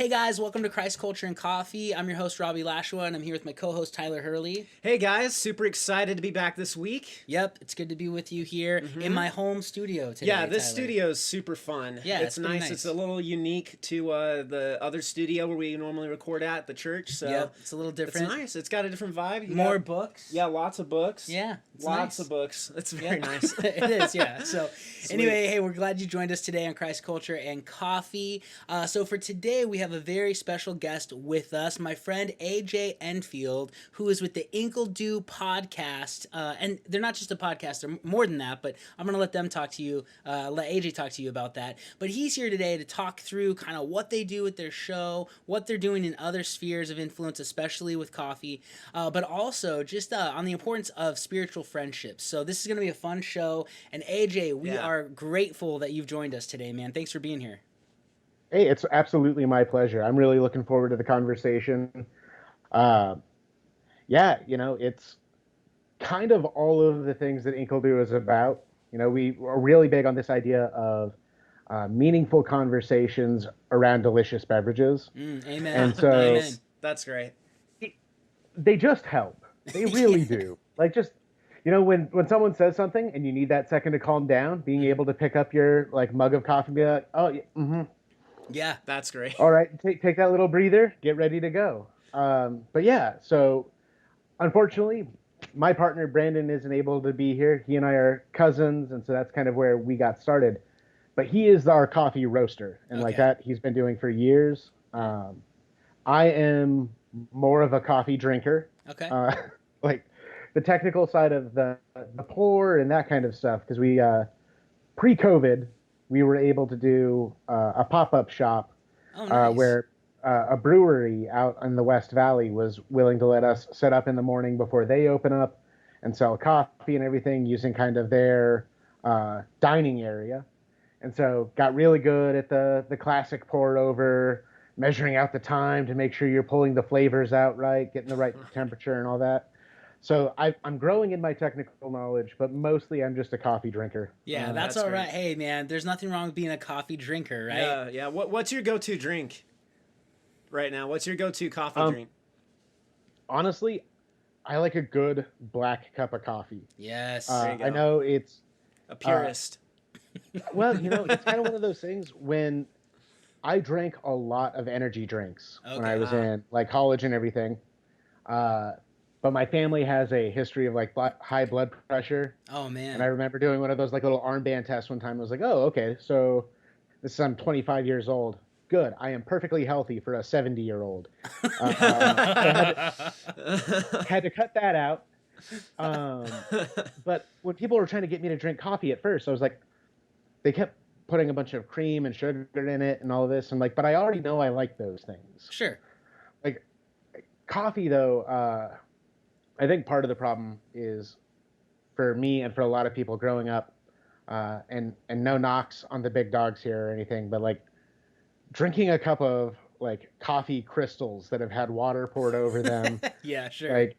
guys, welcome to Christ Culture and Coffee. I'm your host, Robbie Lashua, and I'm here with my co-host, Tyler Hurley. Hey guys, super excited to be back this week. Yep, it's good to be with you here in my home studio today, Yeah, this Tyler. studio is super fun. Yeah, it's pretty nice. It's a little unique to the other studio where we normally record at the church. So yep, it's a little different. It's nice. It's got a different vibe. More books. Yeah, lots of books. Yeah, lots of books. It's very nice. It is, yeah. So anyway, hey, we're glad you joined us today on Christ Culture and Coffee. So for today, we have a very special guest with us, my friend AJ Enfield, who is with the InkleDeux podcast. And they're not just a podcast, they're more than that, but I'm going to let them talk to you, let AJ talk to you about that. But he's here today to talk through kind of what they do with their show, what they're doing in other spheres of influence, especially with coffee, but also just on the importance of spiritual friendships. So this is going to be a fun show. And AJ, we are grateful that you've joined us today, man. Thanks for being here. Hey, it's absolutely my pleasure. I'm really looking forward to the conversation. It's kind of all of the things that InkleDeux is about. You know, we are really big on this idea of meaningful conversations around delicious beverages. Amen. And so Amen. That's great. They just help. They really do. Like, just, you know, when someone says something and you need that second to calm down, being able to pick up your mug of coffee and be like, oh, yeah, mm-hmm. Yeah, that's great. All right, take that little breather, get ready to go. But yeah, so unfortunately, my partner Brandon isn't able to be here. He and I are cousins, and so that's kind of where we got started. But he is our coffee roaster, and like that he's been doing for years. I am more of a coffee drinker. Okay. Like the technical side of the pour and that kind of stuff, because we pre-COVID, we were able to do a pop-up shop where a brewery out in the West Valley was willing to let us set up in the morning before they open up and sell coffee and everything using kind of their dining area. And so got really good at the classic pour over, measuring out the time to make sure you're pulling the flavors out right, getting the right temperature and all that. So I'm growing in my technical knowledge, but mostly I'm just a coffee drinker. Yeah, that's all right. Hey, man, there's nothing wrong with being a coffee drinker, right? Yeah. What's your go-to drink right now? What's your go-to coffee drink? Honestly, I like a good black cup of coffee. Yes. I know it's a purist. Well, you know, it's kind of one of those things when I drank a lot of energy drinks when I was in like college and everything. But my family has a history of like high blood pressure. Oh man! And I remember doing one of those like little armband tests one time. I was like, oh, okay, so I'm 25 years old. Good, I am perfectly healthy for a 70-year-old. Had to cut that out. But when people were trying to get me to drink coffee at first, I was like, they kept putting a bunch of cream and sugar in it and all of this. I'm like, but I already know I like those things. Sure. Like coffee, though. I think part of the problem is for me and for a lot of people growing up, and no knocks on the big dogs here or anything, but like drinking a cup of like coffee crystals that have had water poured over them. Yeah, sure. Like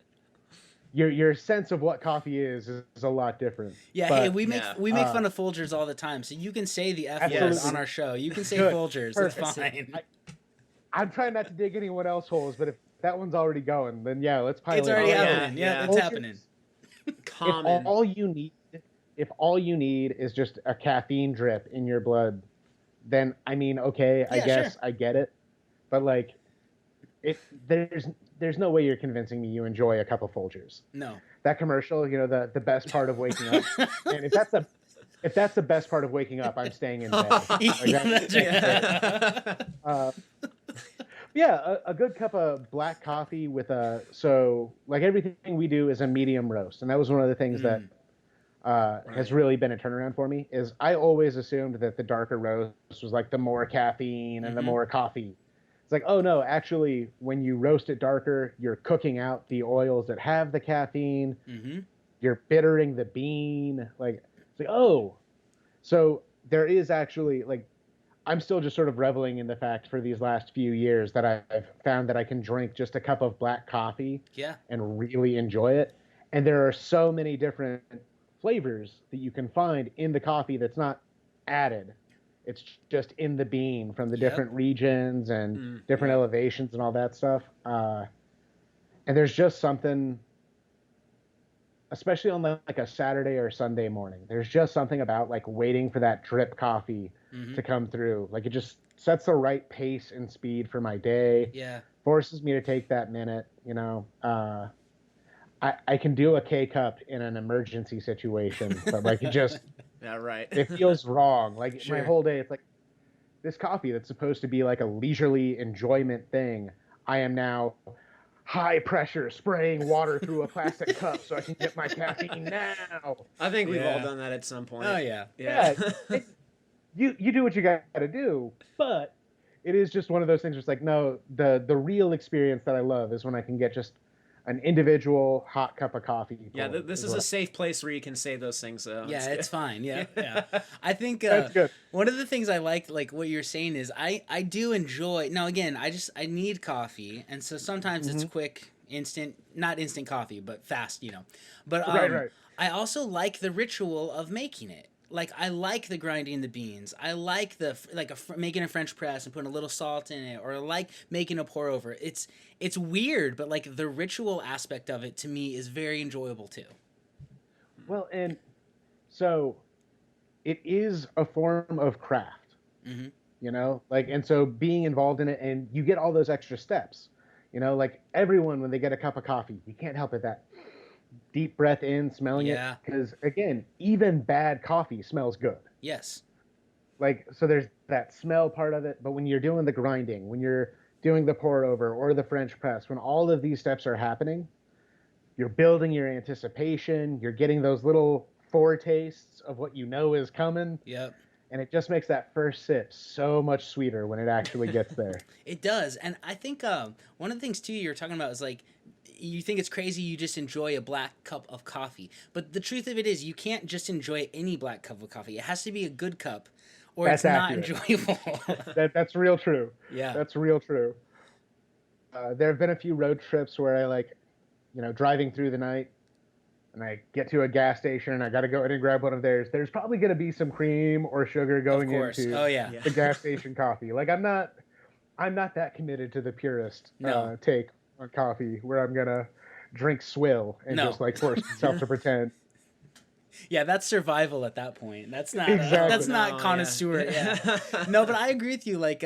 your sense of what coffee is a lot different. Yeah, but, hey, we make fun of Folgers all the time, so you can say the F word on our show. You can say Folgers. Perfect. It's fine. I'm trying not to dig anyone else's holes, but if that one's already going, then yeah, let's pile it. It's already happening. Yeah, it's happening. If all you need is just a caffeine drip in your blood, then I mean, okay, I guess I get it. But like, there's no way you're convincing me you enjoy a cup of Folgers. No. That commercial, you know, the best part of waking up, and if that's the best part of waking up, I'm staying in bed. Yeah, a good cup of black coffee with like everything we do is a medium roast. And that was one of the things that has really been a turnaround for me is I always assumed that the darker roast was like the more caffeine and the more coffee. It's like, oh no, actually when you roast it darker, you're cooking out the oils that have the caffeine. You're bittering the bean. Like, it's like, oh, so there is actually like, I'm still just sort of reveling in the fact for these last few years that I've found that I can drink just a cup of black coffee and really enjoy it. And there are so many different flavors that you can find in the coffee that's not added. It's just in the bean from the Yep. different regions and different yeah. elevations and all that stuff. And there's just something, especially on like a Saturday or Sunday morning, there's just something about like waiting for that drip coffee Mm-hmm. to come through. Like it just sets the right pace and speed for my day, Yeah. forces me to take that minute, you know. I can do a K cup in an emergency situation, but like Yeah, right. it feels wrong. Like my Sure. whole day, it's like this coffee that's supposed to be like a leisurely enjoyment thing. I am now high pressure spraying water through a plastic cup so I can get my caffeine now. I think we've all Yeah. done that at some point. Oh yeah. Yeah. You do what you got to do, but it is just one of those things. Where it's like, no, the real experience that I love is when I can get just an individual hot cup of coffee. Yeah, this is a safe place where you can say those things, though. Yeah, it's fine. Yeah, yeah. I think That's good. one of the things I like what you're saying is I do enjoy. Now again, I need coffee, and so sometimes it's quick, instant, not instant coffee, but fast, you know. But Right. I also like the ritual of making it. Like I like the grinding the beans. I like the making a French press and putting a little salt in it, or I like making a pour over. It's weird, but like the ritual aspect of it to me is very enjoyable too. Well, and so it is a form of craft, Mm-hmm. you know, like, and so being involved in it, and you get all those extra steps, you know, like everyone when they get a cup of coffee, you can't help it that deep breath in, smelling Yeah. it, because again, even bad coffee smells good. Yes. Like, so there's that smell part of it, but when you're doing the grinding, when you're doing the pour over or the French press, when all of these steps are happening, you're building your anticipation, you're getting those little foretastes of what you know is coming, Yep. and it just makes that first sip so much sweeter when it actually gets there. It does, and I think one of the things too you're talking about is like you think it's crazy you just enjoy a black cup of coffee, but the truth of it is you can't just enjoy any black cup of coffee. It has to be a good cup, or That's it's not accurate. enjoyable. That's real true. Yeah. That's real true. There have been a few road trips where I like, you know, driving through the night, and I get to a gas station and I got to go in and grab one of theirs. There's probably going to be some cream or sugar going Of course. into Oh yeah. the gas station coffee. Like I'm not that committed to the purist No. take on coffee where I'm gonna drink swill and No. just like force myself to pretend. Yeah, that's survival at that point. That's not Exactly. that's not No, connoisseur. yeah. Yeah. No, but I agree with you. Like,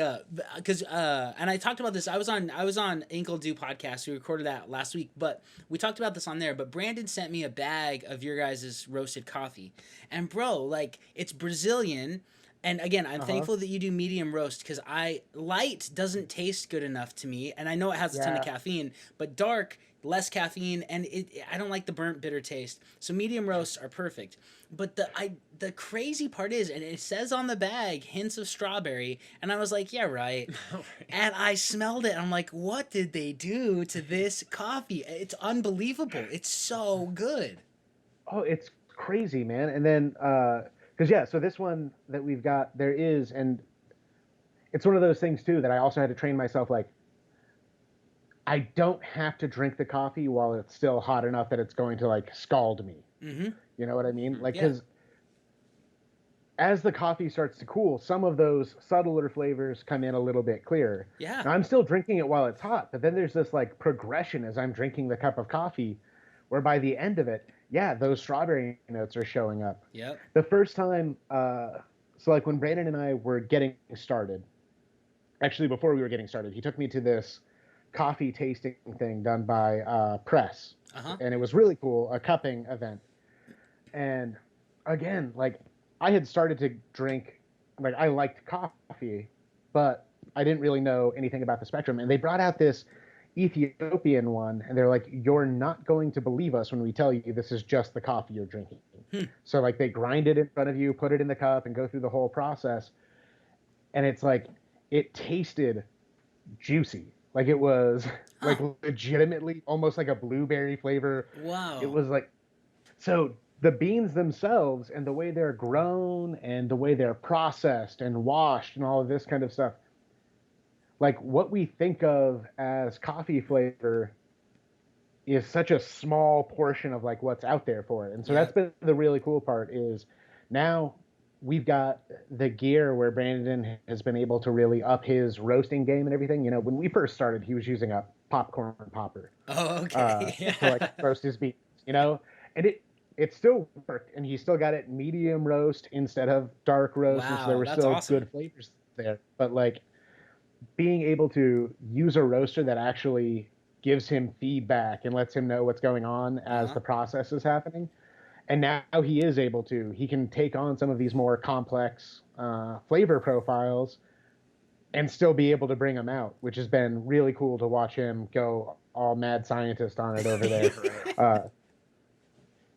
because and I talked about this. I was on InkleDeux podcast. We recorded that last week, but we talked about this on there. But Brandon sent me a bag of your guys' roasted coffee, and bro, like it's Brazilian. And again, I'm thankful that you do medium roast because light doesn't taste good enough to me, and I know it has a ton of caffeine, but dark, less caffeine, and I don't like the burnt bitter taste. So medium roasts are perfect. But the crazy part is, and it says on the bag hints of strawberry, and I was like, yeah, right. And I smelled it, and I'm like, what did they do to this coffee? It's unbelievable. It's so good. Oh, it's crazy, man. And then because yeah, so this one that we've got, there is, and it's one of those things too that I also had to train myself like I don't have to drink the coffee while it's still hot enough that it's going to like scald me. Mm-hmm. You know what I mean? Like, Yeah. because as the coffee starts to cool, some of those subtler flavors come in a little bit clearer. Yeah. Now, I'm still drinking it while it's hot, but then there's this like progression as I'm drinking the cup of coffee, where by the end of it, yeah, those strawberry notes are showing up. Yep. The first time, so like when Brandon and I were getting started, actually before we were getting started, he took me to this coffee tasting thing done by Press, and it was really cool, a cupping event. And again, like I had started to drink, like I liked coffee, but I didn't really know anything about the spectrum. And they brought out this Ethiopian one, and they're like, "You're not going to believe us when we tell you this is just the coffee you're drinking." So like they grind it in front of you, put it in the cup, and go through the whole process. And it's like it tasted juicy. Like it was like legitimately almost like a blueberry flavor. Wow. It was like, so the beans themselves and the way they're grown and the way they're processed and washed and all of this kind of stuff, like what we think of as coffee flavor is such a small portion of like what's out there for it. And so that's been the really cool part is now we've got the gear where Brandon has been able to really up his roasting game and everything. You know, when we first started, he was using a popcorn popper Oh, okay. to like roast his beans, you know, and it still worked, and he still got it medium roast instead of dark roast, and so there Wow, were that's still awesome. good flavors there. But like being able to use a roaster that actually gives him feedback and lets him know what's going on as Uh-huh. the process is happening. And now he is able to. He can take on some of these more complex flavor profiles and still be able to bring them out, which has been really cool to watch him go all mad scientist on it over there. Right. Uh,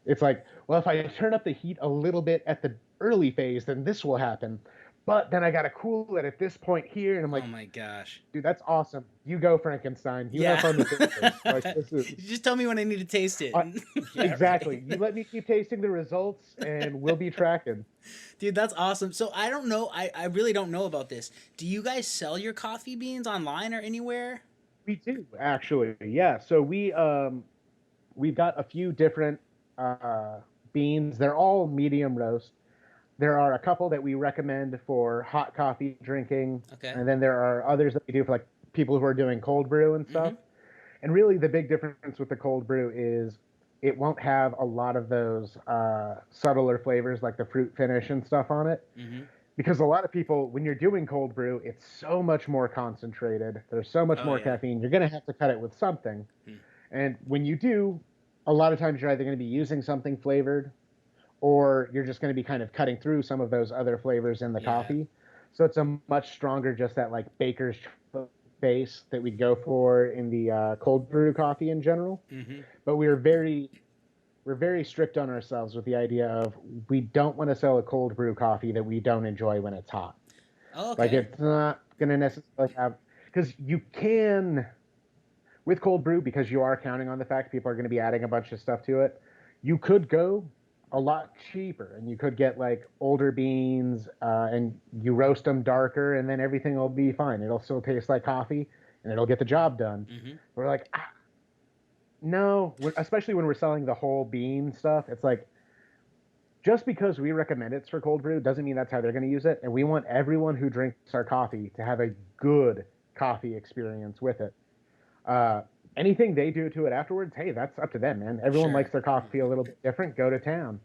it's like, well, if I turn up the heat a little bit at the early phase, then this will happen. But then I got to cool it at this point here. And I'm Oh like, my gosh. dude, that's awesome. You go, Frankenstein. You have Yeah. fun with this. Like, this is You just tell me when I need to taste it. uh, Yeah, exactly. right. You let me keep tasting the results, and we'll be tracking. Dude, that's awesome. So I don't know. I really don't know about this. Do you guys sell your coffee beans online or anywhere? We do actually, yeah. So we've got a few different uh, beans. They're all medium roast. There are a couple that we recommend for hot coffee drinking, Okay. and then there are others that we do for like people who are doing cold brew and Mm-hmm. stuff. And really, the big difference with the cold brew is it won't have a lot of those subtler flavors like the fruit finish and stuff on it. Mm-hmm. Because a lot of people, when you're doing cold brew, it's so much more concentrated. There's so much Oh more yeah. caffeine. You're going to have to cut it with something. And when you do, a lot of times you're either going to be using something flavored or you're just going to be kind of cutting through some of those other flavors in the Yeah. coffee. So it's a much stronger, just that like baker's base that we go for in the cold brew coffee in general. Mm-hmm. But we're very strict on ourselves with the idea of we don't want to sell a cold brew coffee that we don't enjoy when it's hot. Oh, Like okay. it's not going to necessarily have, because you can with cold brew, because you are counting on the fact people are going to be adding a bunch of stuff to it. You could go a lot cheaper, and you could get like older beans, and you roast them darker, and then everything will be fine. It'll still taste like coffee, and it'll get the job done. Mm-hmm. We're like, no, especially when we're selling the whole bean stuff. It's like just because we recommend it's for cold brew doesn't mean that's how they're going to use it. And we want everyone who drinks our coffee to have a good coffee experience with it. Anything they do to it afterwards, hey, that's up to them, man. Everyone Sure. likes their coffee a little bit different. Go to town.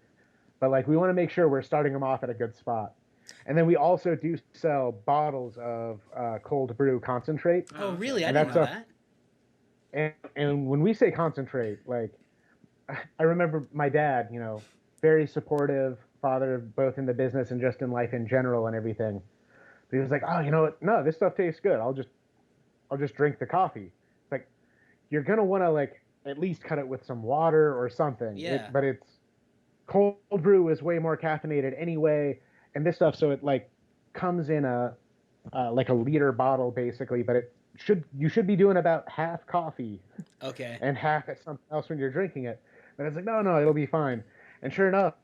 But like, we want to make sure we're starting them off at a good spot. And then we also do sell bottles of cold brew concentrate, Oh, Oh, really? okay. I and didn't that know stuff. that. And when we say concentrate, like, I remember my dad, you know, very supportive father, both in the business and just in life in general and everything. But he was like, oh, you know what? No, this stuff tastes good. I'll just drink the coffee. It's like you're gonna want to like at least cut it with some water or something. Yeah. But it's cold brew is way more caffeinated anyway, and this stuff, so it like comes in a like a liter bottle basically, but you should be doing about half coffee Okay. and half at something else when you're drinking it. And it's like, no, it'll be fine. And sure enough,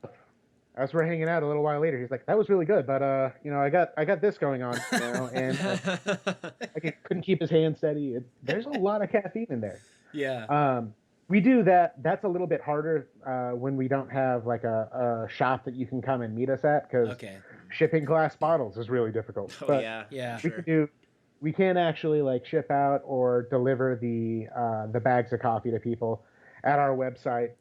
as we're hanging out a little while later, he's like, that was really good, but you know, I got this going on now, and like he couldn't keep his hand steady. There's a lot of caffeine in there. Yeah. We do that. That's a little bit harder when we don't have like a shop that you can come and meet us at, because Okay. shipping glass bottles is really difficult. Oh But yeah. Yeah. we Sure. can do. We can actually like ship out or deliver the bags of coffee to people at our website,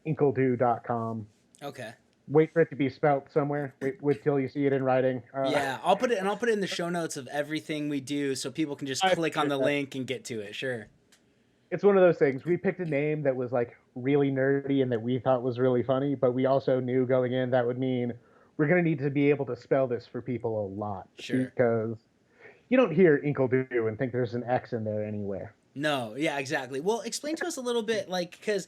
InkleDeux.com. Okay. Wait for it to be spelt somewhere. Wait till you see it in writing. Yeah, I'll put it in the show notes of everything we do, so people can just I click on the appreciate that. link and get to it. Sure. It's one of those things. We picked a name that was like really nerdy and that we thought was really funny, but we also knew going in that would mean we're going to need to be able to spell this for people a lot, Sure. because you don't hear InkleDeux and think there's an X in there anywhere. No, yeah, exactly. Well, explain to us a little bit, like, because,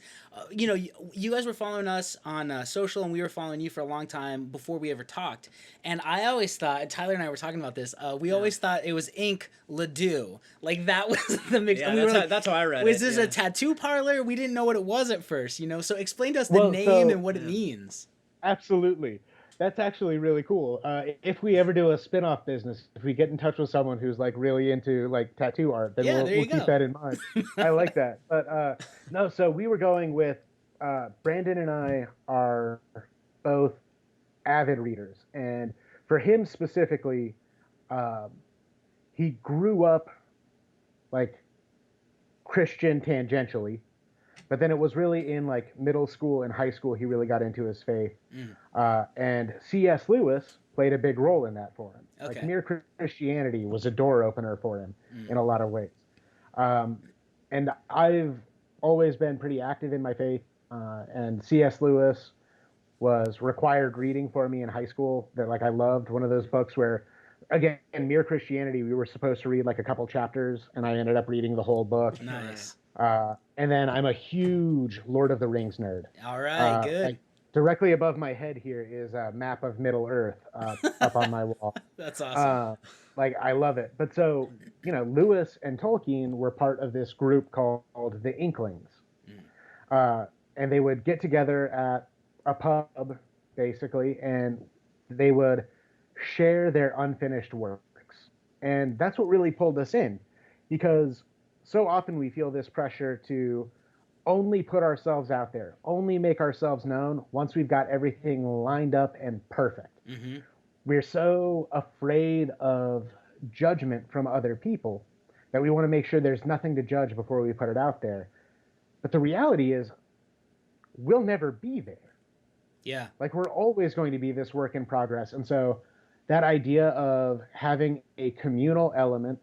you know, you guys were following us on social, and we were following you for a long time before we ever talked. And I always thought, Tyler and I were talking about this, we always thought it was InkleDeux. Like, that was the mix. Yeah, and we that's, were how, like, that's how I read was it. this yeah. a tattoo parlor? We didn't know what it was at first, you know? So explain to us the Well, name so- and what it Yeah. means. Absolutely. That's actually really cool. If we ever do a spin-off business, if we get in touch with someone who's like really into like tattoo art, then Yeah, there we'll you keep go. that in mind. I like that. But no, so we were going with Brandon and I are both avid readers. And for him specifically, um, he grew up like Christian tangentially, but then it was really in like middle school and high school he really got into his faith. And C.S. Lewis played a big role in that for him. Okay. Like mere Christianity was a door opener for him in a lot of ways. And I've always been pretty active in my faith, and C.S. Lewis was required reading for me in high school. That like I loved one of those books where, again, in Mere Christianity, we were supposed to read like a couple chapters, and I ended up reading the whole book. Nice. And then I'm a huge Lord of the Rings nerd. All right, good. Like, directly above my head here is a map of Middle Earth up on my wall. That's awesome. Like I love it. But so, Lewis and Tolkien were part of this group called the Inklings. And they would get together at a pub, basically, and they would share their unfinished works. And that's what really pulled us in, because so often we feel this pressure to only put ourselves out there, only make ourselves known once we've got everything lined up and perfect. We're so afraid of judgment from other people that we want to make sure there's nothing to judge before we put it out there. But the reality is, we'll never be there. Yeah. Like, we're always going to be this work in progress. And so that idea of having a communal element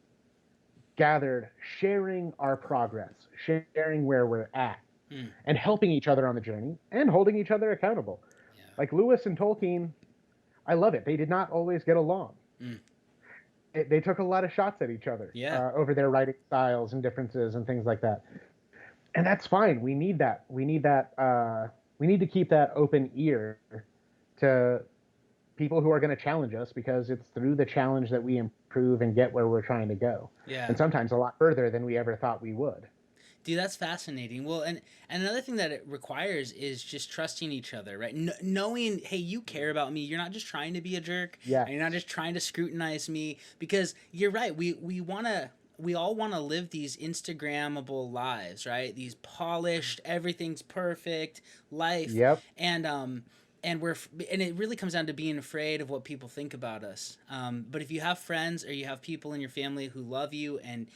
gathered, sharing our progress, sharing where we're at, and helping each other on the journey and holding each other accountable. Yeah. Like Lewis and Tolkien, I love it. They did not always get along. They took a lot of shots at each other over their writing styles and differences and things like that. And that's fine. We need that. We need that. We need to keep that open ear to people who are going to challenge us, because it's through the challenge that we improve and get where we're trying to go. Yeah. And sometimes a lot further than we ever thought we would. Dude, that's fascinating. Well, and another thing that it requires is just trusting each other, right? Knowing, hey, you care about me. You're not just trying to be a jerk. Yeah. And you're not just trying to scrutinize me, because you're right. We all want to live these Instagrammable lives, right? These polished, everything's perfect life. Yep. And it really comes down to being afraid of what people think about us. But if you have friends or you have people in your family who love you and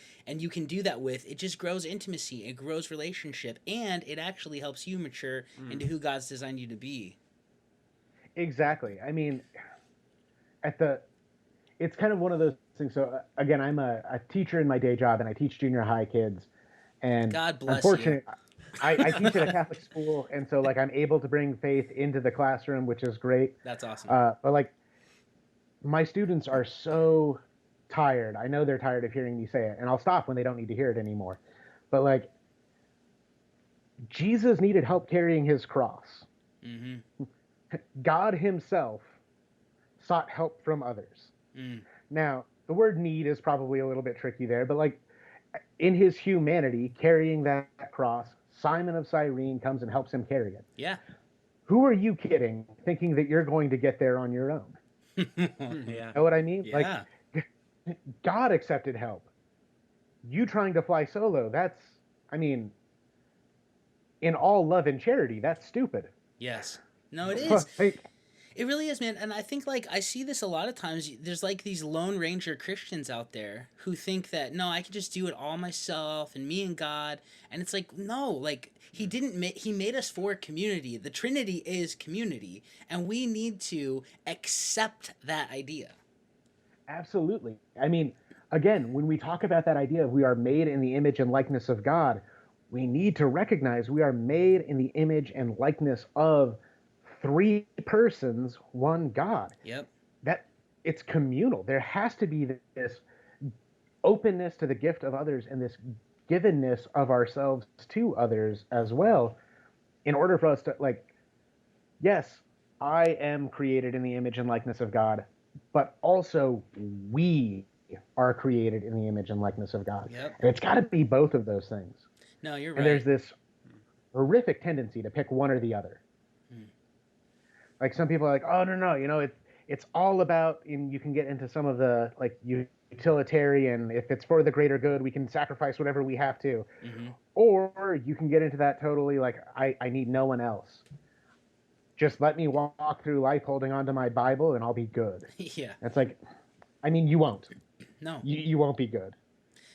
you can do that with, it just grows intimacy, it grows relationship, and it actually helps you mature into who God's designed you to be. Exactly. I mean, it's kind of one of those things. So again, I'm a teacher in my day job, and I teach junior high kids. And God bless unfortunately, you. I teach at a Catholic school, and so like I'm able to bring faith into the classroom, which is great. That's awesome. But like, my students are so tired. I know they're tired of hearing me say it, and I'll stop when they don't need to hear it anymore. But like, Jesus needed help carrying his cross. God himself sought help from others. Now, the word need is probably a little bit tricky there, but like, in his humanity, carrying that cross, Simon of Cyrene comes and helps him carry it. Yeah. Who are you kidding, thinking that you're going to get there on your own? Yeah. Know what I mean? Yeah. Like, God accepted help. You trying to fly solo, that's, I mean, in all love and charity, that's stupid. Yes. No, it is. It really is, man. And I think, like, I see this a lot of times. There's, like, these Lone Ranger Christians out there who think that, no, I can just do it all myself and me and God. And it's like, no, like, he made us for community. The Trinity is community. And we need to accept that idea. Absolutely. I mean, again, when we talk about that idea of we are made in the image and likeness of God, we need to recognize we are made in the image and likeness of three persons, one God. Yep. That it's communal. There has to be this openness to the gift of others and this givenness of ourselves to others as well, in order for us to, like, yes, I am created in the image and likeness of God, but also we are created in the image and likeness of God. Yep. And it's got to be both of those things. No, you're right. And there's this horrific tendency to pick one or the other. Like, some people are like, oh, no, it's all about, and you can get into some of the, like, utilitarian, if it's for the greater good, we can sacrifice whatever we have to. Or you can get into that totally, like, I need no one else. just let me walk through life holding onto my Bible and I'll be good. Yeah. It's like, I mean, you won't. No. You won't be good.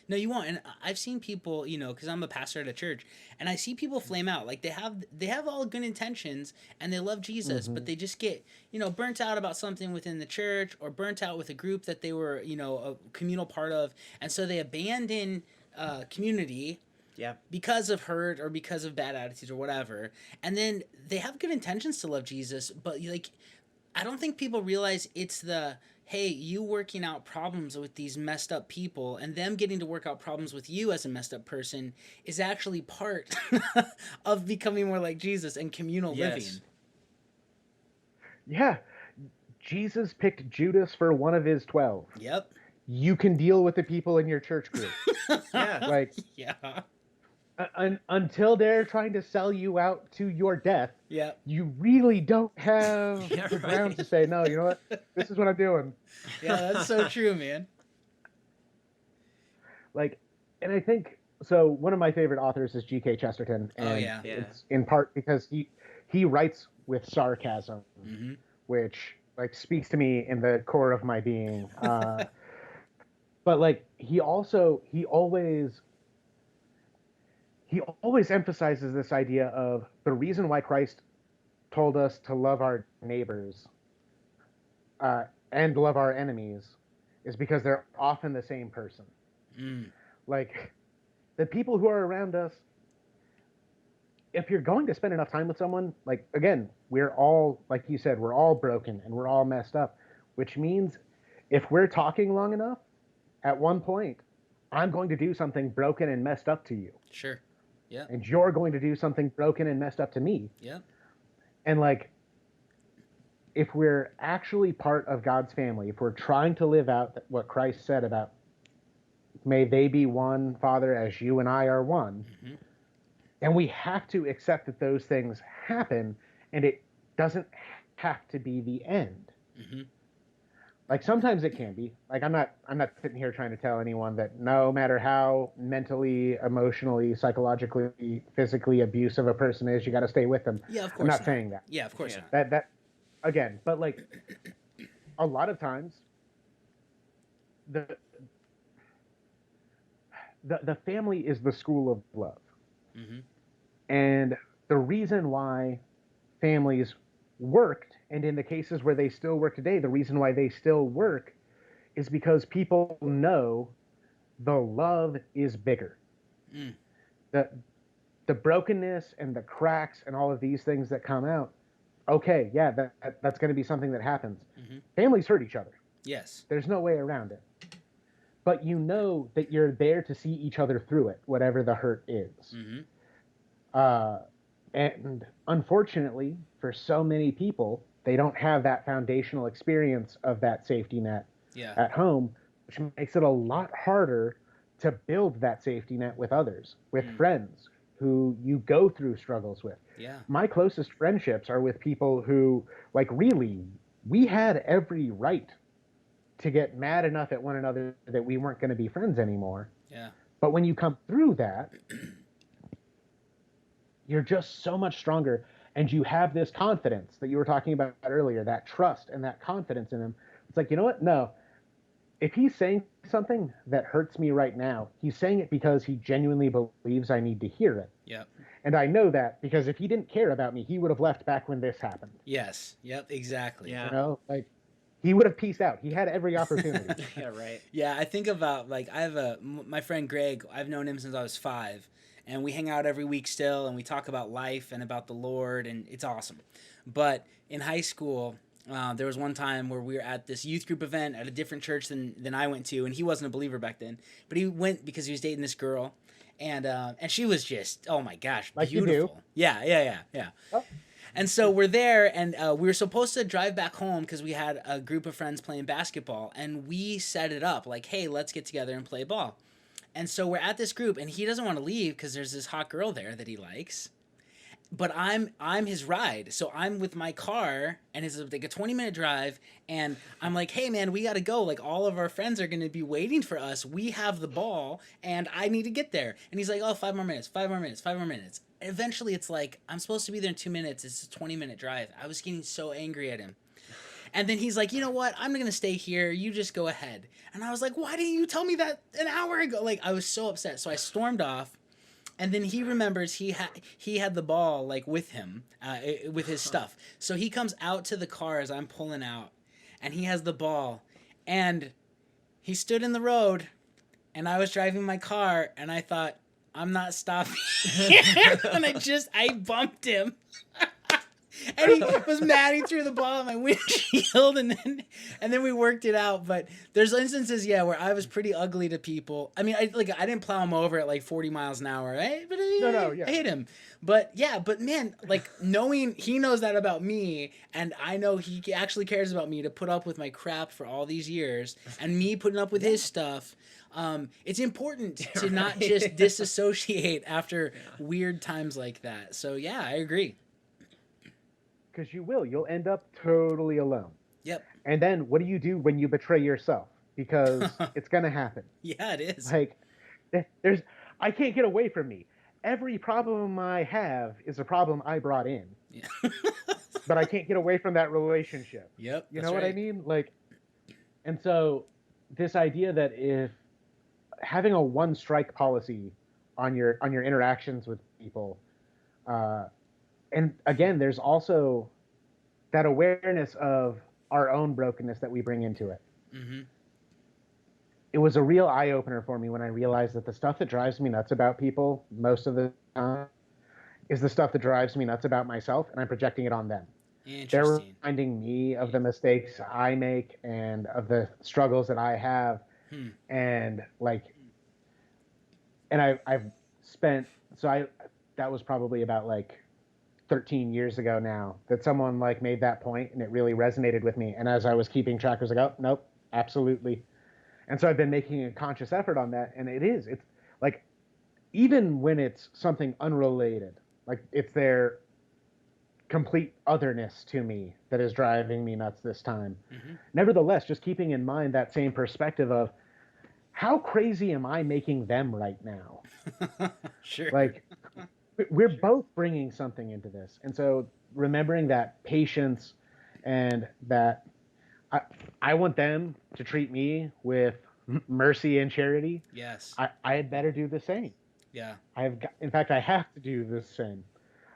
No, you won't. And I've seen people, you know, because I'm a pastor at a church, and I see people flame out. Like they have all good intentions, and they love Jesus, but they just get, you know, burnt out about something within the church, or burnt out with a group that they were, you know, a communal part of, and so they abandon community. Yeah. Because of hurt or because of bad attitudes or whatever, and then they have good intentions to love Jesus, but like, I don't think people realize it's the, hey, you working out problems with these messed up people and them getting to work out problems with you as a messed up person is actually part of becoming more like Jesus and communal living. Yeah. Jesus picked Judas for one of his 12. Yep. You can deal with the people in your church group. Yeah. Like, yeah. Until they're trying to sell you out to your death, Yeah. you really don't have Yeah, the right. grounds to say, no, you know what? This is what I'm doing. Yeah, that's so true, man. Like, and I think, so one of my favorite authors is G.K. Chesterton. And Oh, yeah. it's in part because he writes with sarcasm, which, like, speaks to me in the core of my being. But, like, he always emphasizes this idea of the reason why Christ told us to love our neighbors and love our enemies is because they're often the same person. Like, the people who are around us, if you're going to spend enough time with someone, like, again, we're all, like you said, we're all broken and we're all messed up, which means if we're talking long enough, at one point, I'm going to do something broken and messed up to you. Sure. Yeah. And you're going to do something broken and messed up to me. Yeah. And, like, if we're actually part of God's family, if we're trying to live out what Christ said about, may they be one, Father, as you and I are one, and we have to accept that those things happen, and it doesn't have to be the end. Like, sometimes it can be. Like, I'm not sitting here trying to tell anyone that no matter how mentally, emotionally, psychologically, physically abusive a person is, you got to stay with them. Yeah, of course. I'm not saying that. Yeah, of course not. That again, but, like, a lot of times the family is the school of love. And the reason why families worked, and in the cases where they still work today, the reason why they still work is because people know the love is bigger. The brokenness and the cracks and all of these things that come out, okay, yeah, that's going to be something that happens. Families hurt each other. Yes. There's no way around it. But you know that you're there to see each other through it, whatever the hurt is. And unfortunately, for so many people, they don't have that foundational experience of that safety net at home, which makes it a lot harder to build that safety net with others, with friends who you go through struggles with. My closest friendships are with people who, like, really, we had every right to get mad enough at one another that we weren't going to be friends anymore. But when you come through that, you're just so much stronger, and you have this confidence that you were talking about earlier, that trust and that confidence in him. It's like, you know what? No. If he's saying something that hurts me right now, he's saying it because he genuinely believes I need to hear it. And I know that because if he didn't care about me, he would have left back when this happened. Yes. Yep. Exactly. You know, like, he would have peaced out. He had every opportunity. Yeah, I think about, like, I have my friend Greg. I've known him since I was 5, and we hang out every week still, and we talk about life and about the Lord, and it's awesome. But in high school, there was one time where we were at this youth group event at a different church than I went to, and he wasn't a believer back then, but he went because he was dating this girl, and she was just, oh my gosh, like beautiful. Yeah. Oh. And so we're there, and we were supposed to drive back home because we had a group of friends playing basketball, and we set it up like, hey, let's get together and play ball. And so we're at this group, and he doesn't want to leave because there's this hot girl there that he likes. But I'm his ride, so I'm with my car, and it's like a 20-minute drive, and I'm like, hey, man, we got to go. Like, all of our friends are going to be waiting for us. We have the ball, and I need to get there. And he's like, oh, 5 more minutes. eventually it's like, I'm supposed to be there in 2 minutes. It's a 20-minute drive. I was getting so angry at him. And then he's like, you know what? I'm going to stay here. You just go ahead. And I was like, why didn't you tell me that an hour ago? Like, I was so upset. So I stormed off. And then he remembers he had the ball, like, with him, with his stuff. So he comes out to the car as I'm pulling out. And he has the ball. And he stood in the road. And I was driving my car. And I thought, I'm not stopping here. And I bumped him. And he was mad. He threw the ball at my windshield, and then we worked it out. But there's instances, where I was pretty ugly to people. I mean, I didn't plow him over at like 40 miles an hour, right? But I hate him. But man, like, knowing he knows that about me, and I know he actually cares about me to put up with my crap for all these years, and me putting up with his stuff. It's important to not just disassociate after weird times like that. So yeah, I agree. Because you'll end up totally alone. Yep. And then what do you do when you betray yourself? Because it's gonna happen. Yeah, it is. Like, I can't get away from me. Every problem I have is a problem I brought in. Yeah. But I can't get away from that relationship. Yep. You know what I mean? Like, and so this idea that if having a one strike policy on your interactions with people, and again, there's also that awareness of our own brokenness that we bring into it. Mm-hmm. It was a real eye-opener for me when I realized that the stuff that drives me nuts about people most of the time is the stuff that drives me nuts about myself, and I'm projecting it on them. They're reminding me of the mistakes I make and of the struggles that I have. And I've spent, that was probably about like 13 years ago now that someone like made that point, and it really resonated with me. And as I was keeping track, I was like, oh, nope, absolutely. And so I've been making a conscious effort on that. And it's like, even when it's something unrelated, like it's their complete otherness to me that is driving me nuts this time. Mm-hmm. Nevertheless, just keeping in mind that same perspective of how crazy am I making them right now? Sure. Like, we're both bringing something into this. And so remembering that patience and that I want them to treat me with mercy and charity. Yes. I had better do the same. Yeah. In fact, I have to do the same,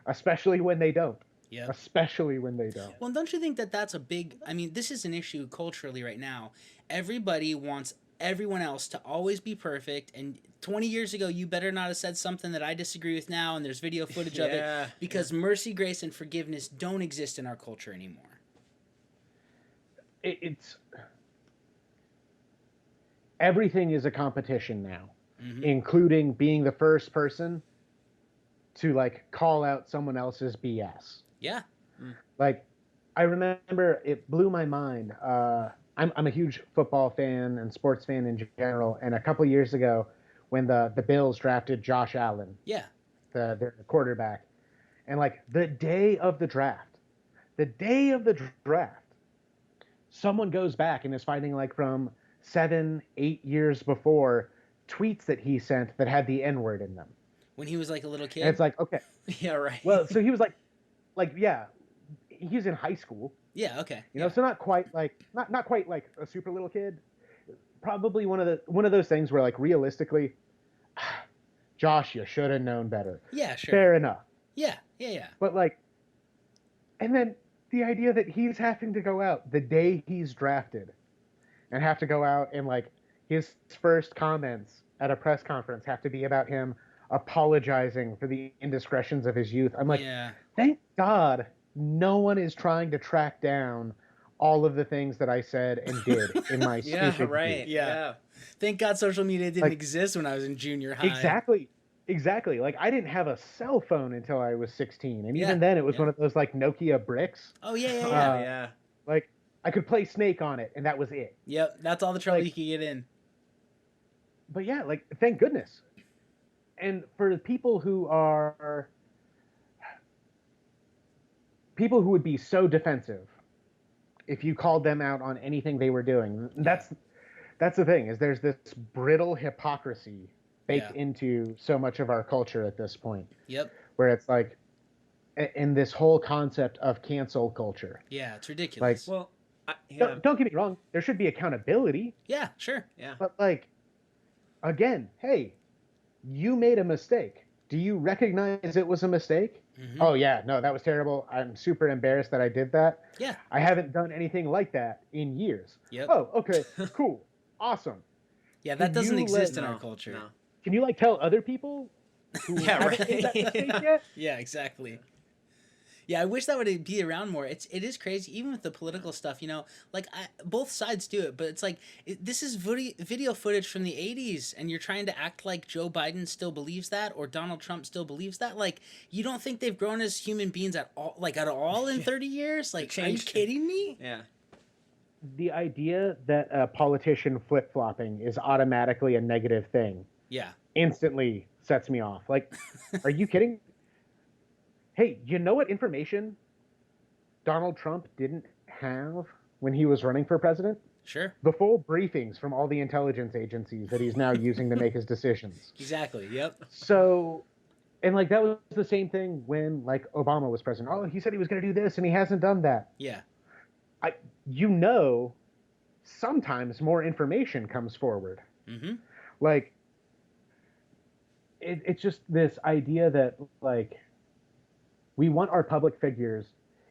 especially when they don't. Yeah. Especially when they don't. Well, don't you think that that's a big, I mean, this is an issue culturally right now. Everybody wants everyone else to always be perfect, and 20 years ago you better not have said something that I disagree with now, and there's video footage of it, because mercy, grace, and forgiveness don't exist in our culture anymore. It's everything is a competition now, including being the first person to like call out someone else's BS. Yeah. Like, I remember it blew my mind. I'm a huge football fan and sports fan in general. And a couple years ago, when the Bills drafted Josh Allen, the quarterback, and like the day of the draft, someone goes back and is finding like from 7-8 years before tweets that he sent that had the N-word in them. When he was like a little kid? And it's like, okay. Yeah, right. Well, so he was like, he's in high school. Yeah, okay. You know, so not quite like not quite like a super little kid. Probably one of those things where like realistically, Josh, you should have known better. Yeah, sure. Fair enough. Yeah. But like, and then the idea that he's having to go out the day he's drafted and have to go out and like his first comments at a press conference have to be about him apologizing for the indiscretions of his youth. I'm like, thank God no one is trying to track down all of the things that I said and did in my stupid youth. Yeah. Thank God social media didn't exist when I was in junior high. Exactly. Like, I didn't have a cell phone until I was 16. And even then it was one of those like Nokia bricks. Oh, yeah. Like, I could play Snake on it and that was it. Yep. That's all the trouble you could get in. But yeah, like, thank goodness. And for people who would be so defensive if you called them out on anything they were doing, that's the thing, is there's this brittle hypocrisy baked into so much of our culture at this point. Yep. where it's like, in this whole concept of cancel culture. Yeah, it's ridiculous. Well, Don't get me wrong. There should be accountability. Yeah, sure. Yeah. But like, again, hey, you made a mistake. Do you recognize it was a mistake? Mm-hmm. Oh yeah, no, that was terrible. I'm super embarrassed that I did that. Yeah. I haven't done anything like that in years. Yep. Oh, okay, cool, awesome. Yeah, that doesn't exist in No, our culture. no. Can you like tell other people who Yeah, haven't made that mistake yet? Yeah, exactly. Yeah, I wish that would be around more. It is crazy, even with the political stuff. You know, like both sides do it, but it's like this is video footage from the '80s, and you're trying to act like Joe Biden still believes that, or Donald Trump still believes that. Like, you don't think they've grown as human beings at all in 30 years? Like, are you kidding me? Yeah. The idea that a politician flip-flopping is automatically a negative thing, Yeah, instantly sets me off. Like, are you kidding? Hey, you know what information Donald Trump didn't have when he was running for president? sure. The full briefings from all the intelligence agencies that he's now using to make his decisions. Exactly. Yep. So, and like that was the same thing when like Obama was president. Oh, he said he was going to do this and he hasn't done that. Yeah. Sometimes more information comes forward. Mm-hmm. Like, it's just this idea that like, we want our public figures.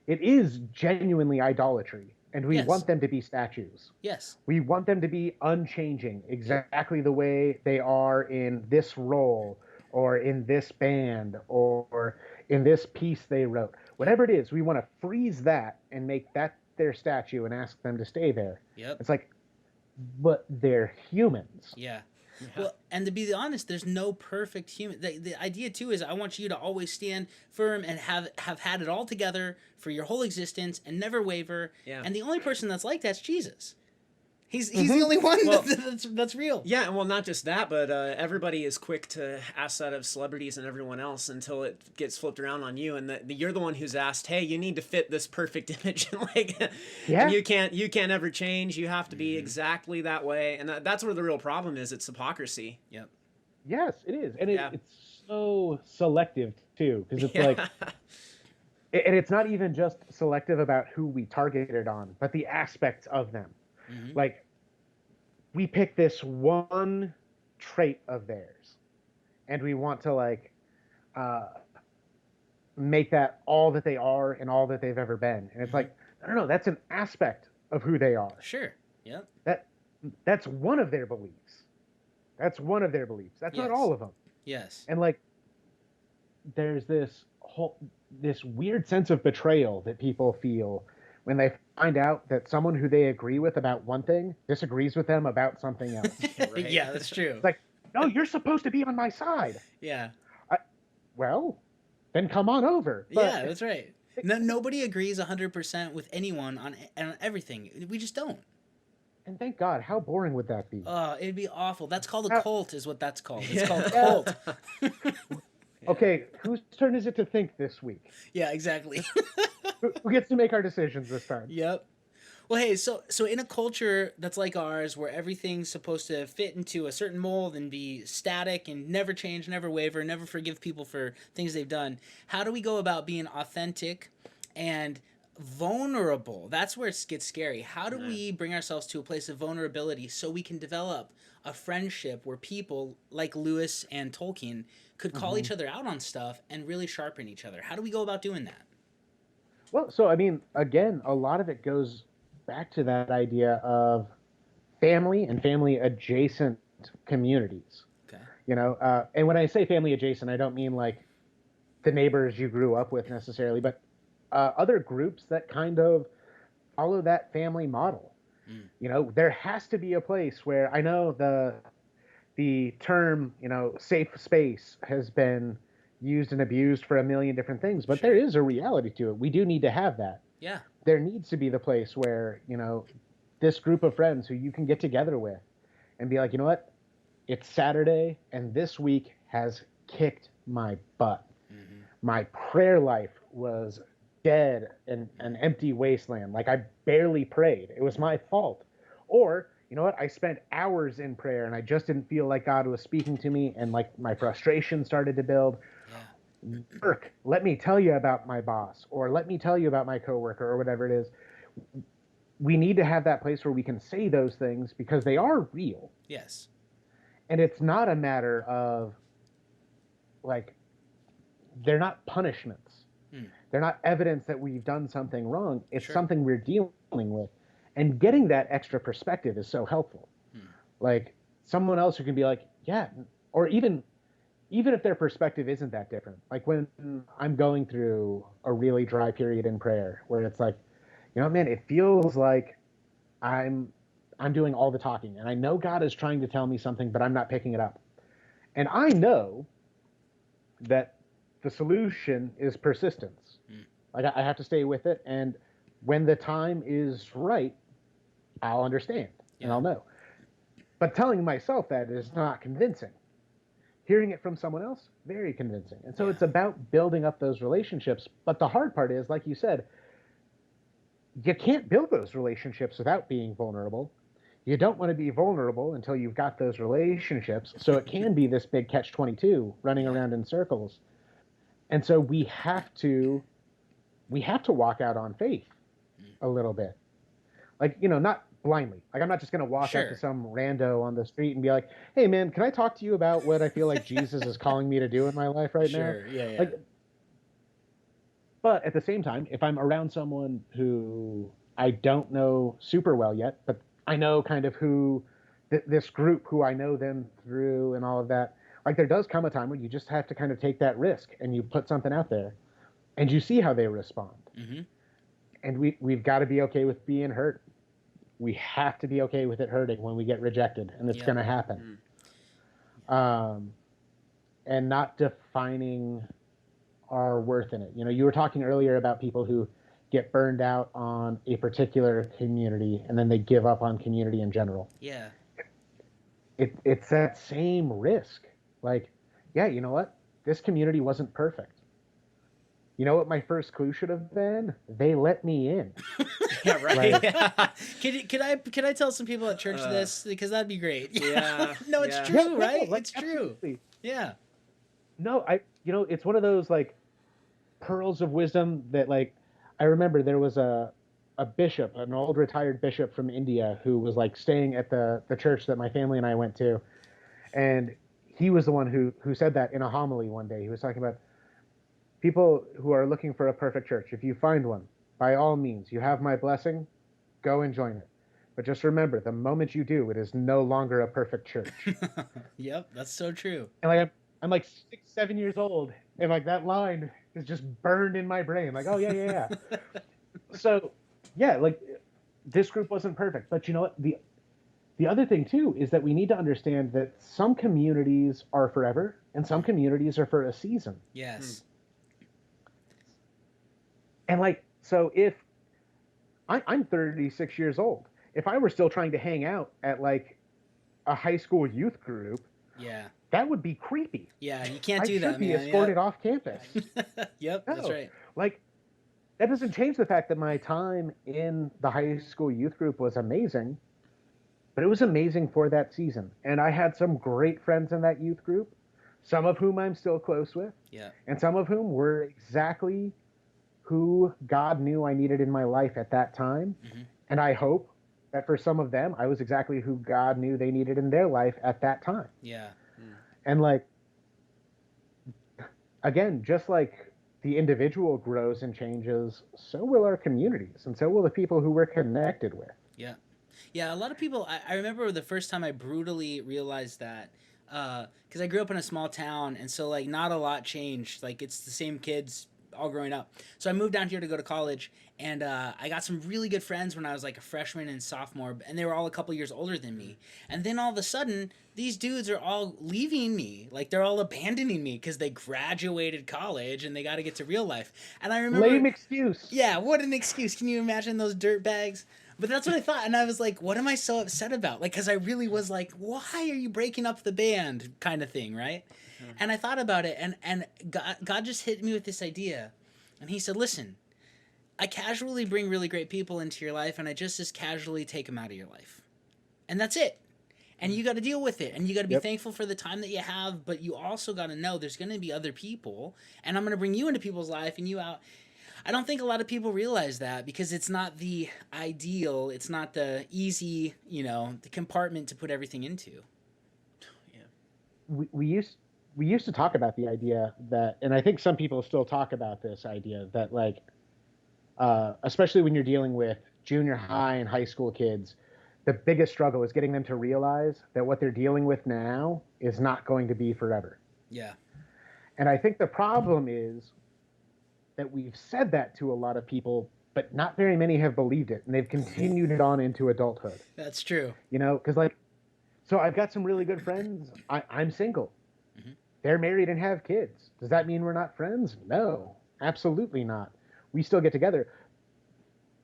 It is genuinely idolatry, and we want them to be statues. Yes. We want them to be unchanging, exactly the way they are in this role, or in this band, or in this piece they wrote. Whatever it is, we want to freeze that and make that their statue and ask them to stay there. Yep. It's like, but they're humans. Yeah. Well, and to be honest, there's no perfect human. The idea too is I want you to always stand firm and have had it all together for your whole existence and never waver. Yeah. And the only person that's like that's Jesus. He's the only one that's real. Yeah, and well, not just that, but everybody is quick to ask that of celebrities and everyone else until it gets flipped around on you, and you're the one who's asked, "Hey, you need to fit this perfect image," and you can't ever change. You have to be exactly that way, and that's where the real problem is. It's hypocrisy. Yep. Yes, it is, and it's so selective too, because it's like, and it's not even just selective about who we target it on, but the aspects of them. Mm-hmm. Like, we pick this one trait of theirs, and we want to like make that all that they are and all that they've ever been. And it's like, no, that's an aspect of who they are. Sure. Yep. That's one of their beliefs. That's one of their beliefs. That's not all of them. Yes. And like, there's this weird sense of betrayal that people feel when they find out that someone who they agree with about one thing disagrees with them about something else. Right? Yeah, that's true. It's like, no, you're supposed to be on my side. Yeah. Well, then come on over. But, yeah, that's right. Nobody agrees 100% with anyone on everything. We just don't. And thank God, how boring would that be? It'd be awful. That's called a cult, is what that's called. It's called a cult. Okay, whose turn is it to think this week? Yeah, exactly. Who gets to make our decisions this time? Yep. Well, hey, so in a culture that's like ours, where everything's supposed to fit into a certain mold and be static and never change, never waver, never forgive people for things they've done, how do we go about being authentic and vulnerable? That's where it gets scary. How do we bring ourselves to a place of vulnerability so we can develop a friendship where people like Lewis and Tolkien could call each other out on stuff and really sharpen each other? How do we go about doing that? Well, so I mean, again, a lot of it goes back to that idea of family and family adjacent communities. Okay. You know, and when I say family adjacent, I don't mean like the neighbors you grew up with necessarily, but other groups that kind of follow that family model. You know, there has to be a place where, I know the term, you know, safe space has been used and abused for a million different things, but there is a reality to it. We do need to have that. Yeah. There needs to be the place where, you know, this group of friends who you can get together with and be like, you know what? It's Saturday and this week has kicked my butt. Mm-hmm. My prayer life was dead and an empty wasteland. Like, I barely prayed. It was my fault. Or, you know what? I spent hours in prayer and I just didn't feel like God was speaking to me, and like my frustration started to build. Yeah. work, let me tell you about my boss, or let me tell you about my coworker, or whatever it is. We need to have that place where we can say those things because they are real. Yes. And it's not a matter of, like, they're not punishments. They're not evidence that we've done something wrong. It's something we're dealing with. And getting that extra perspective is so helpful. Like, someone else who can be like, yeah, or even if their perspective isn't that different. Like, when I'm going through a really dry period in prayer where it's like, you know, man, it feels like I'm doing all the talking, and I know God is trying to tell me something, but I'm not picking it up. And I know that the solution is persistence. Like, I have to stay with it, and when the time is right, I'll understand and I'll know. But telling myself that is not convincing. Hearing it from someone else, very convincing. And so it's about building up those relationships. But the hard part is, like you said, you can't build those relationships without being vulnerable. You don't want to be vulnerable until you've got those relationships. So it can be this big catch-22 running around in circles. And so we have to walk out on faith a little bit. Like, you know, not blindly. Like, I'm not just going to walk up to some rando on the street and be like, hey, man, can I talk to you about what I feel like Jesus is calling me to do in my life right now? Like, but at the same time, if I'm around someone who I don't know super well yet, but I know kind of who this group, who I know them through and all of that, like, there does come a time when you just have to kind of take that risk and you put something out there and you see how they respond. And we've got to be okay with being hurt. We have to be okay with it hurting when we get rejected, and it's going to happen. And not defining our worth in it. You know, you were talking earlier about people who get burned out on a particular community and then they give up on community in general. It's that same risk. Like, yeah, you know what? This community wasn't perfect. You know what my first clue should have been? They let me in. Can I tell some people at church this? Because that'd be great. No, it's true, Yeah, right? like, it's true. Yeah. No, you know, it's one of those, like, pearls of wisdom that, like, I remember there was a bishop, an old retired bishop from India, who was, like, staying at the church that my family and I went to. And he was the one who said that in a homily one day. He was talking about people who are looking for a perfect church. If you find one, by all means, you have my blessing, go and join it. But just remember, the moment you do, it is no longer a perfect church. Yep, that's so true. And, like, I'm like 6, 7 years old, and, like, that line is just burned in my brain. Like, oh, yeah. So, yeah, like, this group wasn't perfect. But you know what? The other thing, too, is that we need to understand that some communities are forever, and some communities are for a season. Yes. And, like, so if I'm 36 years old, if I were still trying to hang out at, like, a high school youth group, that would be creepy. Yeah, you can't do that, man. I should be escorted off campus. That's right. Like, that doesn't change the fact that my time in the high school youth group was amazing, but it was amazing for that season. And I had some great friends in that youth group, some of whom I'm still close with, and some of whom were exactly who God knew I needed in my life at that time. And I hope that for some of them, I was exactly who God knew they needed in their life at that time. And, like, again, just like the individual grows and changes, so will our communities, and so will the people who we're connected with. Yeah, a lot of people, I remember the first time I brutally realized that, because I grew up in a small town, and so, like, not a lot changed. Like, it's the same kids all growing up. So I moved down here to go to college, and I got some really good friends when I was like a freshman and sophomore, and they were all a couple years older than me. And then all of a sudden, these dudes are all leaving me. Like, they're all abandoning me because they graduated college and they got to get to real life. And I remember... Lame excuse. Yeah, what an excuse. Can you imagine those dirt bags? But that's what I thought, and I was like, what am I so upset about? Like, because I really was like, why are you breaking up the band kind of thing, right? And I thought about it, and God just hit me with this idea. And he said, listen, I casually bring really great people into your life, and I just as casually take them out of your life. And that's it. and you got to deal with it, and you got to be thankful for the time that you have, but you also got to know there's going to be other people, and I'm going to bring you into people's life and you out. I don't think a lot of people realize that, because it's not the ideal, it's not the easy, the compartment to put everything into. Yeah. We used to talk about the idea that, and I think some people still talk about this idea that, like, especially when you're dealing with junior high and high school kids, the biggest struggle is getting them to realize that what they're dealing with now is not going to be forever. Yeah. And I think the problem is that we've said that to a lot of people, but not very many have believed it, and they've continued it on into adulthood. That's true. Because, like, so I've got some really good friends. I'm single. Mm-hmm. They're married and have kids. Does that mean we're not friends? No, absolutely not. We still get together.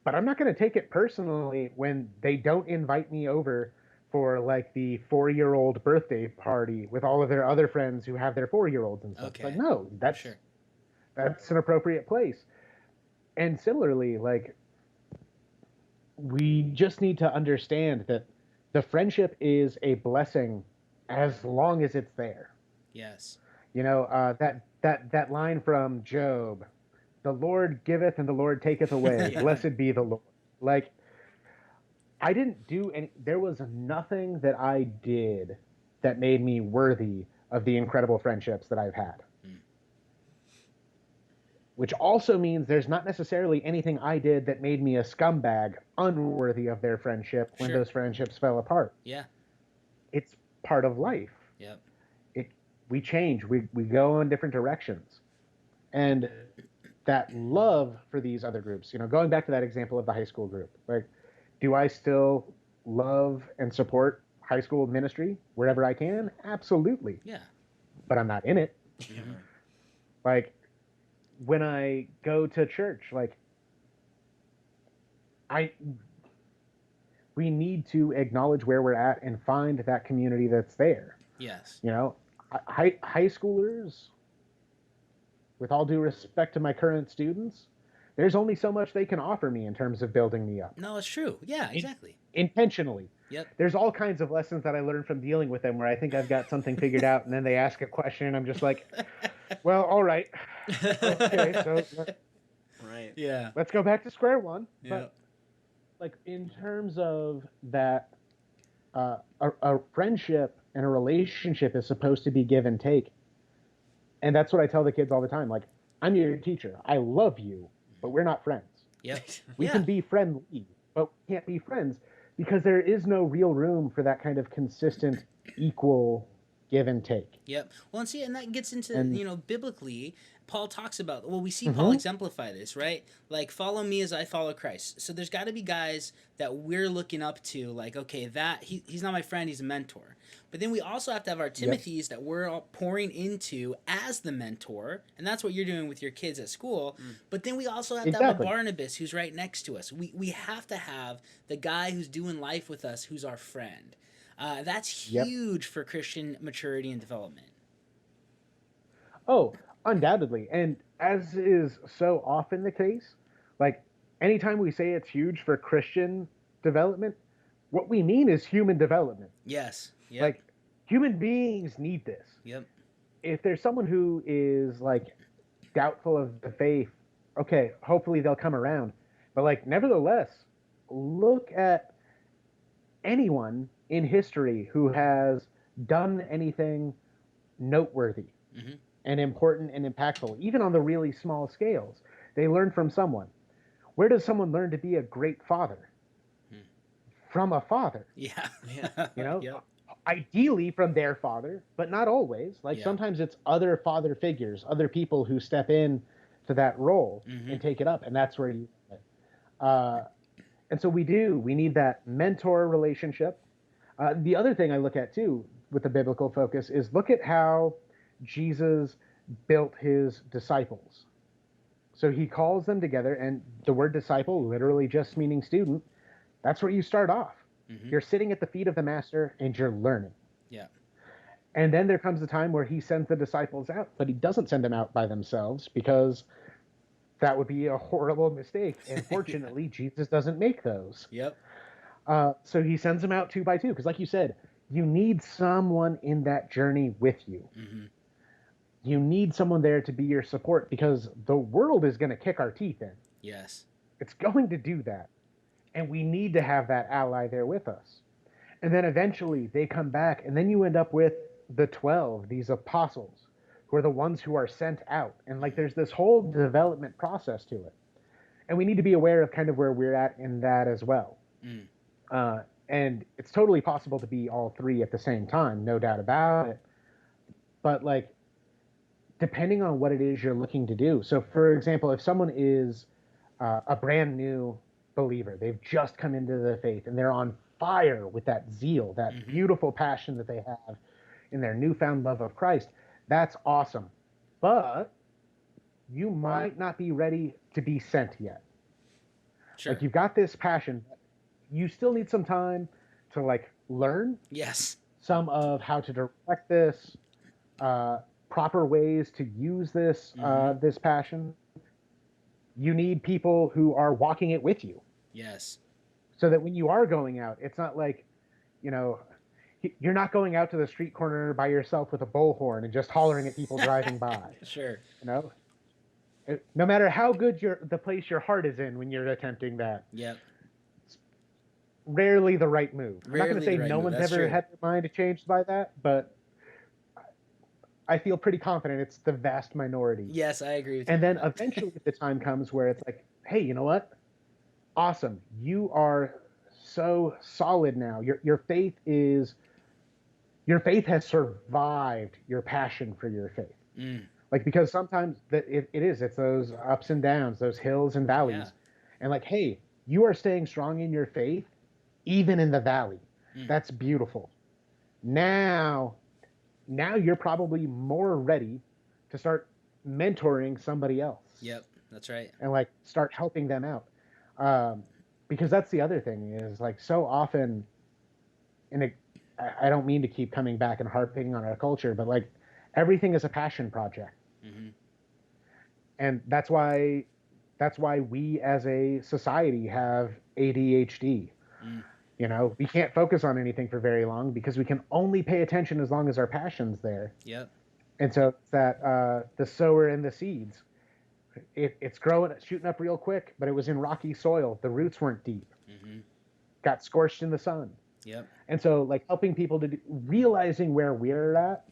But I'm not going to take it personally when they don't invite me over for, like, the 4-year-old birthday party with all of their other friends who have their 4-year-olds and stuff. Okay. It's like, no, that's an appropriate place. And similarly, like, we just need to understand that the friendship is a blessing as long as it's there. Yes. That line from Job, the Lord giveth and the Lord taketh away. Yeah. Blessed be the Lord. Like, I didn't do any, there was nothing that I did that made me worthy of the incredible friendships that I've had. Which also means there's not necessarily anything I did that made me a scumbag unworthy of their friendship when those friendships fell apart. Yeah. It's part of life. Yep. We change. We go in different directions. And that love for these other groups, going back to that example of the high school group, like, do I still love and support high school ministry wherever I can? Absolutely. Yeah. But I'm not in it. Mm-hmm. Like, when I go to church, like, we need to acknowledge where we're at and find that community that's there. Yes. High schoolers, with all due respect to my current students, there's only so much they can offer me in terms of building me up. No, it's true. Yeah, exactly. Intentionally. Yep. There's all kinds of lessons that I learned from dealing with them where I think I've got something figured out, and then they ask a question, and I'm just like, well, all right. Okay, so right. Yeah. Let's go back to square one. Yeah. But, like, in terms of that, a friendship and a relationship is supposed to be give and take. And that's what I tell the kids all the time. Like, I'm your teacher. I love you, but we're not friends. Yep. We can be friendly, but we can't be friends because there is no real room for that kind of consistent, equal give and take. Yep. Well, and that gets into, biblically, Paul talks about, we see Paul exemplify this, right? Like, follow me as I follow Christ. So there's got to be guys that we're looking up to, like, okay, he's not my friend, he's a mentor. But then we also have to have our Timothys that we're all pouring into as the mentor, and that's what you're doing with your kids at school. But then we also have to have a Barnabas who's right next to us. We have to have the guy who's doing life with us who's our friend. That's huge for Christian maturity and development. Oh, undoubtedly. And as is so often the case, like, anytime we say it's huge for Christian development, what we mean is human development. Yes. Yep. Like, human beings need this. Yep. If there's someone who is, like, doubtful of the faith, okay, hopefully they'll come around. But, like, nevertheless, look at anyone in history who has done anything noteworthy and important and impactful, even on the really small scales. They learn from someone. Where does someone learn to be a great father? From a father. Yeah. Yep. Ideally from their father, but not always. Like, sometimes it's other father figures, other people who step in to that role and take it up, and that's where you and so we need that mentor relationship. The other thing I look at too with the biblical focus is look at how Jesus built his disciples. So he calls them together, and the word disciple literally just meaning student. That's where you start off. You're sitting at the feet of the master and you're learning. Yeah. And then there comes a time where he sends the disciples out, but he doesn't send them out by themselves because that would be a horrible mistake. And fortunately, Jesus doesn't make those. Yep. So he sends them out 2 by 2. Because like you said, you need someone in that journey with you. Mm-hmm. You need someone there to be your support, because the world is going to kick our teeth in. Yes. It's going to do that. And we need to have that ally there with us. And then eventually they come back, and then you end up with the 12, these apostles, who are the ones who are sent out. And like there's this whole development process to it. And we need to be aware of kind of where we're at in that as well. Mm. And it's totally possible to be all three at the same time, no doubt about it. But like, depending on what it is you're looking to do. So for example, if someone is a brand new believer, they've just come into the faith and they're on fire with that zeal, that beautiful passion that they have in their newfound love of Christ, that's awesome. But you might not be ready to be sent yet. Sure. Like, you've got this passion, you still need some time to like learn Yes. some of how to direct this, proper ways to use this this passion. You need people who are walking it with you. Yes. So that when you are going out, it's not like, you know, you're not going out to the street corner by yourself with a bullhorn and just hollering at people driving by. Sure. You know, no matter how good the place your heart is in when you're attempting that. Yep. It's rarely the right move. I'm not going to say no one's ever had their mind changed by that, but I feel pretty confident it's the vast minority. Yes, I agree with you. And then eventually the time comes where it's like, hey, you know what? Awesome. You are so solid now. Your faith has survived your passion for your faith. Mm. Like, because sometimes it's those ups and downs, those hills and valleys. Yeah. And like, hey, you are staying strong in your faith, even in the valley. Mm. That's beautiful. Now you're probably more ready to start mentoring somebody else. Yep, that's right. And like start helping them out. Because that's the other thing is, like, so often, I don't mean to keep coming back and harping on our culture, but like everything is a passion project. Mm-hmm. And that's why we as a society have ADHD. Mm. You know, we can't focus on anything for very long because we can only pay attention as long as our passion's there. Yep. And so it's that the sower and the seeds. It's growing, it's shooting up real quick, but it was in rocky soil. The roots weren't deep. Mm-hmm. Got scorched in the sun. Yep. And so, like, helping people to realizing where we're at,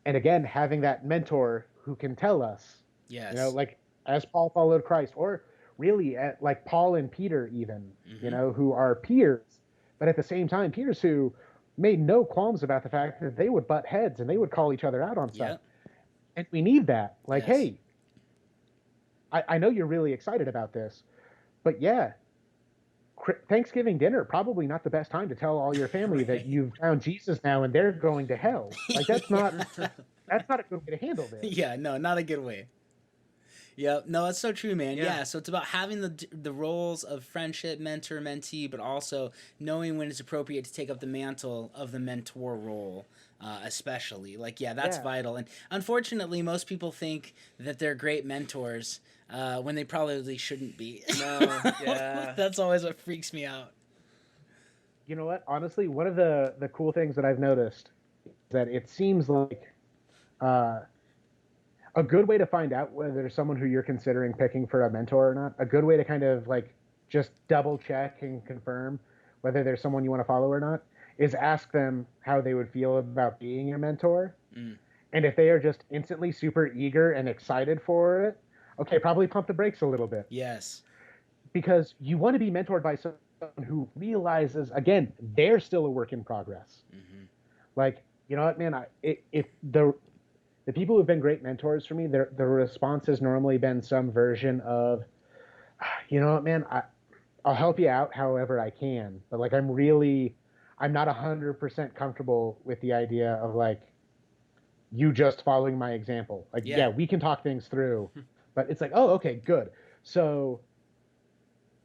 and again, having that mentor who can tell us. Yes. You know, like as Paul followed Christ, or really like Paul and Peter even, you know, who are peers, but at the same time, peers who made no qualms about the fact that they would butt heads and they would call each other out on stuff. Yep. And we need that. Like, yes. Hey, I know you're really excited about this, but yeah, Thanksgiving dinner, probably not the best time to tell all your family that you've found Jesus now and they're going to hell. Like, that's not a good way to handle this. Yeah, no, not a good way. Yeah, no, that's so true, man. Yeah, so it's about having the roles of friendship, mentor, mentee, but also knowing when it's appropriate to take up the mantle of the mentor role, especially. Like, that's vital. And unfortunately, most people think that they're great mentors when they probably shouldn't be. No, yeah. That's always what freaks me out. You know what? Honestly, one of the cool things that I've noticed is that it seems like a good way to find out whether there's someone who you're considering picking for a mentor or not, a good way to kind of like just double check and confirm whether there's someone you want to follow or not, is ask them how they would feel about being your mentor. Mm. And if they are just instantly super eager and excited for it, okay, probably pump the brakes a little bit. Yes. Because you want to be mentored by someone who realizes, again, they're still a work in progress. Mm-hmm. Like, you know what, man, if the people who've been great mentors for me, the response has normally been some version of, you know what, man, I'll help you out however I can. But like, I'm not 100% comfortable with the idea of like, you just following my example. Like, yeah, we can talk things through, but it's like, oh, okay, good. So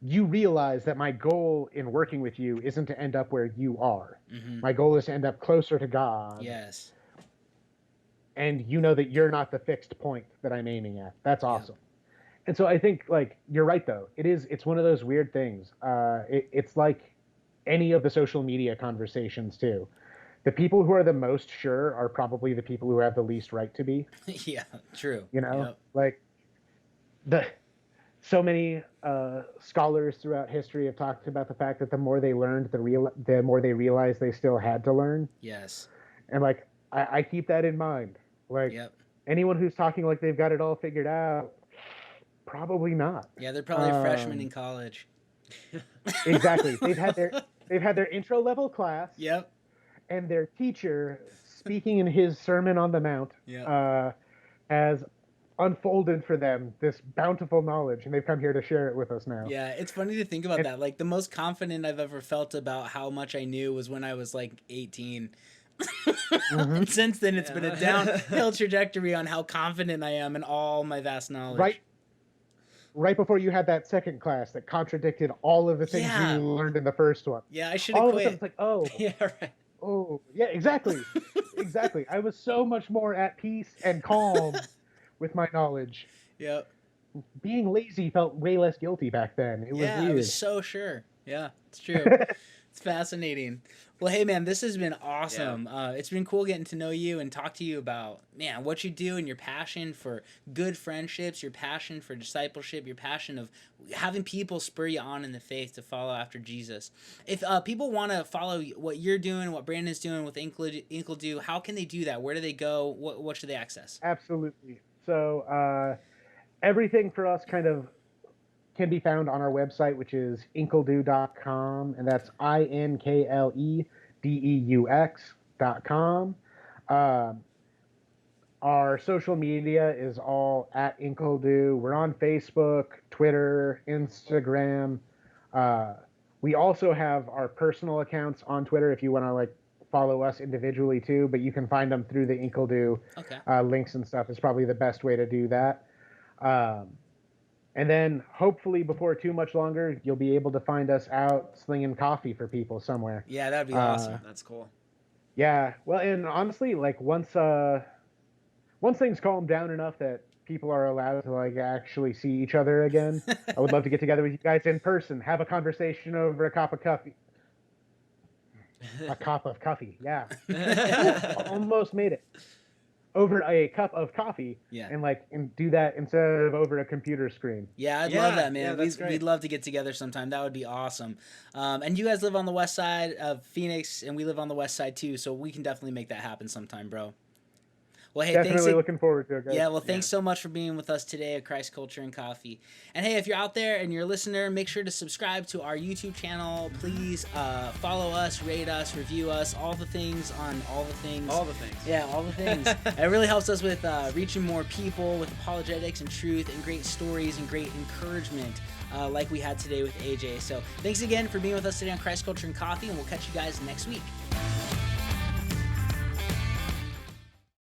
you realize that my goal in working with you isn't to end up where you are. Mm-hmm. My goal is to end up closer to God. Yes. And you know that you're not the fixed point that I'm aiming at. That's awesome. Yeah. And so I think, like, you're right, though. It's one of those weird things. It's like any of the social media conversations too. The people who are the most sure are probably the people who have the least right to be. Yeah, true. You know, Yep. like so many scholars throughout history have talked about the fact that the more they learned, the more they realized they still had to learn. Yes. And like I keep that in mind. Like Yep. anyone who's talking like they've got it all figured out, probably not. Yeah, they're probably freshmen in college. Exactly. They've had their intro level class. Yep. And their teacher, speaking in his Sermon on the Mount, has unfolded for them this bountiful knowledge, and they've come here to share it with us now. Yeah, it's funny to think about that. Like, the most confident I've ever felt about how much I knew was when I was like 18. And since then, it's been a downhill trajectory on how confident I am in all my vast knowledge. Right before you had that second class that contradicted all of the things you learned in the first one. Yeah, I should have quit. All of a sudden, it's like, oh. Yeah, right. Oh, yeah, exactly. Exactly. I was so much more at peace and calm with my knowledge. Yep. Being lazy felt way less guilty back then. It was weird. I was so sure. Yeah, it's true. It's fascinating. Well, hey, man, this has been awesome. Yeah. It's been cool getting to know you and talk to you about, man, what you do and your passion for good friendships, your passion for discipleship, your passion of having people spur you on in the faith to follow after Jesus. If people want to follow what you're doing, what Brandon's doing with InkleDeux, how can they do that? Where do they go? What should they access? Absolutely. So everything for us kind of can be found on our website, which is InkleDeux.com, and that's InkleDeux.com. Our social media is all at InkleDeux. We're on Facebook, Twitter, Instagram. We also have our personal accounts on Twitter if you want to like follow us individually too, but you can find them through the InkleDeux links and stuff. Is probably the best way to do that. And then hopefully before too much longer, you'll be able to find us out slinging coffee for people somewhere. Yeah, that'd be awesome. That's cool. Yeah. Well, and honestly, like once things calm down enough that people are allowed to like actually see each other again, I would love to get together with you guys in person, have a conversation over a cup of coffee. A cup of coffee. Yeah. Almost made it. Over a cup of coffee, and do that instead of over a computer screen. Yeah, I'd love that, man. We'd love to get together sometime. That would be awesome. And you guys live on the west side of Phoenix, and we live on the west side too, so we can definitely make that happen sometime, bro. Well, hey, definitely looking forward to it, guys. Yeah, well, thanks so much for being with us today at Christ Culture and Coffee. And hey, if you're out there and you're a listener, make sure to subscribe to our YouTube channel. Please follow us, rate us, review us, all the things on all the things. All the things. Yeah, all the things. It really helps us with reaching more people with apologetics and truth and great stories and great encouragement like we had today with AJ. So thanks again for being with us today on Christ Culture and Coffee, and we'll catch you guys next week.